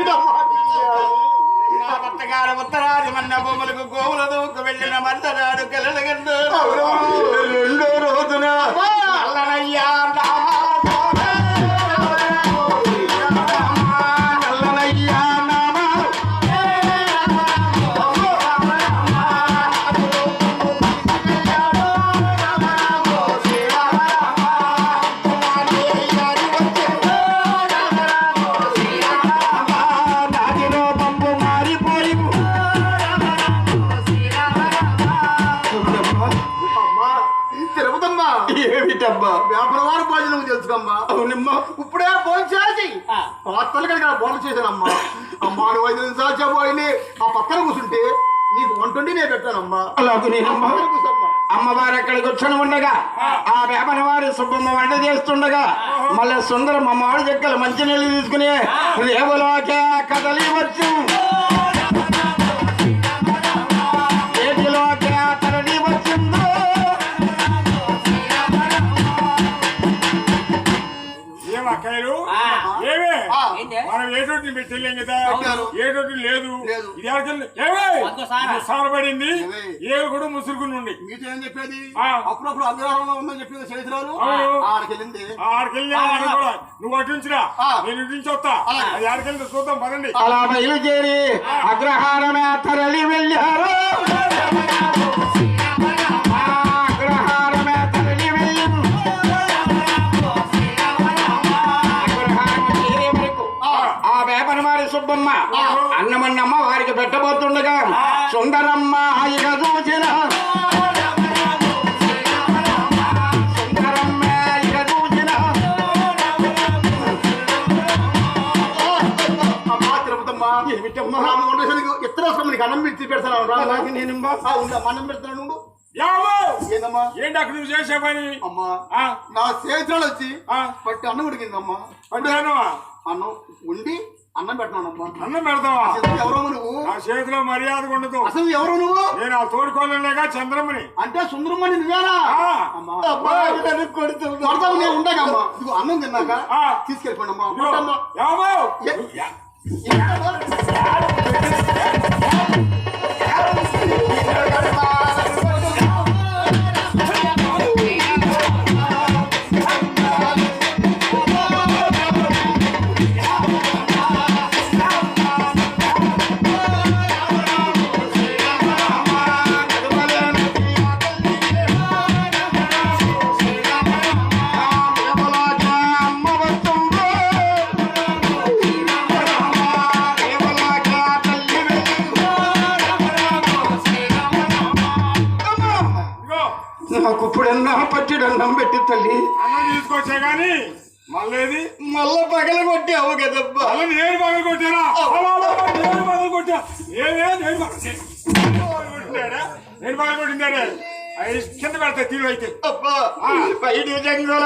నా భర్తగారు ఉత్తరాది మన్న బొమ్మలకు గోవుల దూకు వెళ్ళిన మర్దనాడు కలగండు రెండో రోజున నల్లనయ్యా వ్యాపారం భోజనం తెలుసుకమ్మా. అవునమ్మా, ఇప్పుడే భోజనం చేసి పాత్రలు కనుక భోజనం చేశానమ్మా. అమ్మా నువ్వు 5 నిమిషాలు చెప్పబోయి ఆ పక్కన కూర్చుంటే నీకు వంటుండి నేను పెట్టానమ్మా. అమ్మవారు ఎక్కడికి వచ్చి ఉండగా ఆ వేపన వారి సుబ్బమ్మ వంట చేస్తుండగా మళ్ళీ సుందరం అమ్మవాడు చెక్కలు మంచి నీళ్ళు తీసుకుని రేవులోకే కదలి వచ్చు ఏటిలోకే తరలి వచ్చిందో. అక్కలు ఏమే మనం ఏ రొట్టి పెట్టలేం కదా, ఏ రొట్టి లేదు. సారపడింది ఏ కూడా ముసురుకుని ఉండి మీతో ఏం చెప్పేది అప్పుడప్పుడు అగ్రహారంలో ఉందని చెప్పేది చరిత్రాలు ఆడికెళ్ళింది. ఆడికెళ్ళి కూడా నువ్వు అటుంచిరా నేను ఇటుంచి వస్తా. అది ఆడికెళ్ళి చూద్దాం పదండి. అలా బయలుదేరి అగ్రహారమే తరలి వెళ్ళారు. సుబ్బమ్మ అన్నమన్నమ్మ వారికి పెట్టబోతుండగా సుందరమ్మ హాయిగా చూసిన సుందరమ్మ హాయిగా చూసిన నీకు అన్నం పెట్టి పెడతాను. నేను అన్నం పెడతాను. ఏందమ్మా ఏంటి అక్కడ నువ్వు చేసే పని? అమ్మా నా స్నేహితురాలు వచ్చి పట్టి అన్నం ఉడికిందమ్మా. అంటే అన్నం ఉండి అన్నం పెట్టినానమ్మా. అన్నం పెడతావా? ఎవరో నువ్వు? ఆ చేతిలో మర్యాద ఉండదు. అసలు ఎవరు నువ్వు? నేను ఆ తోడుకోలేగా చంద్రమ్మని. అంటే సుందరమ్మని నువ్వేనా? కొడతావు నేను ఉండగమ్మా. ఇదిగో అన్నం తిన్నాక తీసుకెళ్ళిపోండి అమ్మా. నాకు ఇప్పుడన్నా పట్టిడన్నం పెట్టి తల్లి అన్నం తీసుకొచ్చా గాని మళ్ళీ మళ్ళా పగల కొట్టావు కదబ్బా. నేను పగల కొట్టానా? నేను పగల కొట్టా. నేను పగల కొట్టిందాడే కింద పెడతా తీరు అయితే బయట జంగుల